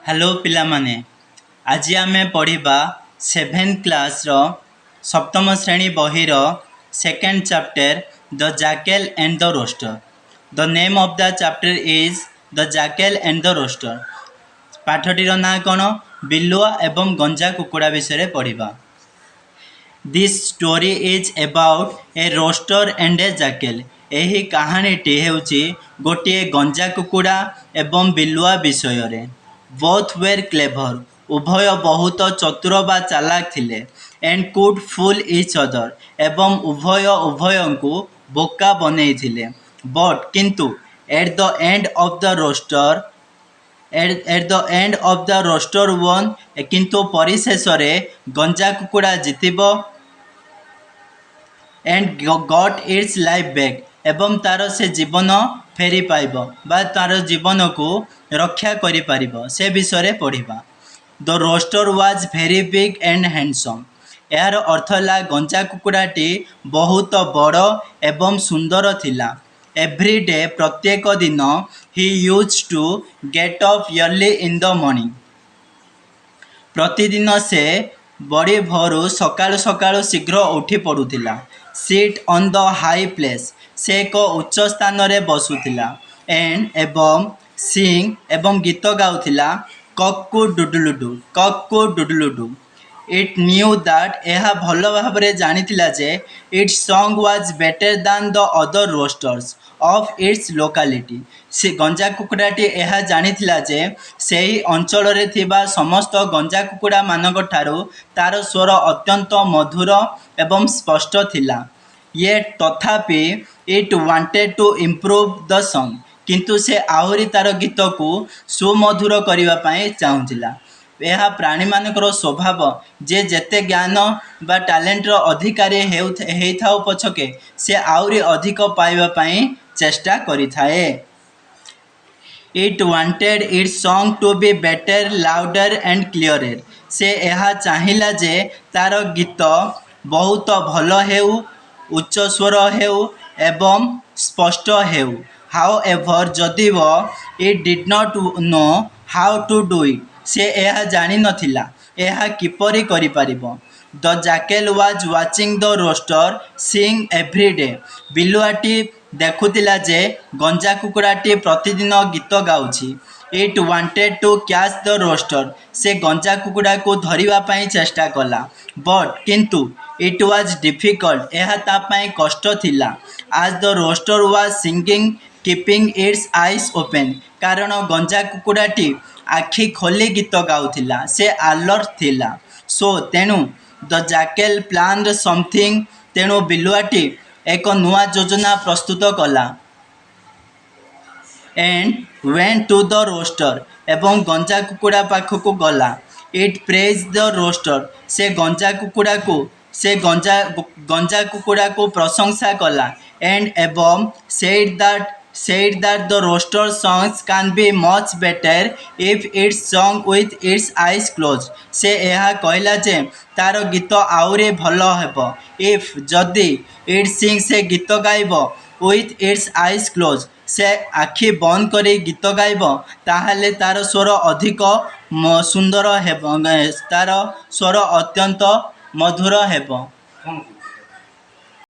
Hello पिला माने आज आम पढ़ा 7th क्लास रो सप्तम श्रेणी बहिर second chapter the jackal and the rooster. The name of the chapter is the jackal and the rooster. पाठटीर ना कौन बिलुआ एवं गंजा कुकुड़ा विषय पढ़ा। This story is about a rooster and a jackal. यही कहानीटी हेउची गोटे गंजा कुकुड़ा एवं बिलुआ विषय। बोथ वेर क्लेभर, उभय बहुत चतुर बा चालाक थिले। And could fool each other, एवं उभय उभयंकु बोका बनै थिले। बट किंतु at the end of the rooster at the end of the rooster won, किंतु परिशेष रे गंजा कुकुड़ा जितिबो and got its life back, एवं तार से जीवन फेरी पाइब बा तार जीवन को रक्षा करि पारिबो से विषय पढ़ा। The rooster was very big and handsome. यार अर्थ है गंजा कुकुड़ाटी बहुत बड़ एवं सुंदर थिला। एव्री डे प्रत्येक दिन ही use to get up early in the morning. प्रतिदिन से बड़ी भोरू सकाळु सकाळु शीघ्र उठी पड़ुथिला। Sit on the high place, से एक उच्च स्थान रे बसुथिला। एंड एवं सिंग एवं गीत गाउथिला कक्कू डुडुलुडू कक्कू डुडुलुडू। इट न्यू दैट यह भल भाव जानिथिला जे its song was better than the other roosters of its locality. से गंजा कुकुड़ाटी यह जानिथिला जे सेही अंचल रे थिबा समस्त गंजा कुकुड़ा मानक ठारू तार स्वर अत्यंत मधुर एवं स्पष्ट थिला। ये तथापि it wanted to improve the song, किंतु से आहुरी तार गीत को सुमधुर करने पाई चाहूला। यह प्राणी मानकर स्वभाव जे जेते ज्ञान बा टैलेंट रो अधिकारी हेइथाउ पछके से आहुरी अधिक पाइबा पाई चेष्टा करिथाए। It wanted its song to be better louder and clearer. से यह चाहिला जे तार गीत बहुत भल हेउ, उच्च स्वर हेउ एवं स्पष्ट हेउ। हाउ एवर जदिव it did not know how to do it, से यह जानी नथिला यह किपरि करि परिबो। The jackal was watching the rooster sing every day. बिलुआटी देखुतिला जे गंजा कुकुड़ाटी प्रतिदिन गीत गाउछि। It wanted to catch the rooster, से गंजा कुकुड़ा को धरिबा पाई चेष्टा कला। बट किंतु इट वाज डिफिकल्ट, यह ता पाई कष्ट थिला। आज the rooster was singing keeping its eyes open, कारण गंजा कुकुड़ाटी आखि खोली गीत गाउथिला, से अलर्ट थिला। सो तेणु द जैकल प्लान्ड समथिंग, तेणु बिलुआटी एक नुआ योजना प्रस्तुत कला। And went to the rooster, एवं गंजा कुकुड़ा पाखक गला। इट प्रेज द रोस्टर, से गंजा कुकुड़ा को प्रशंसा कला। एंड एवं said that the roaster songs can be much better if it's sung with its eyes closed। से यह कहला जे तार गीत आउरे भल हेबो इफ जदि इट सिंग, से गीत गाइब with its eyes closed, से आखि बंद करी गीत गाइब ताहले तार स्वर अधिक सुंदर हेबो, तार स्वर अत्यंत मधुर हेबो।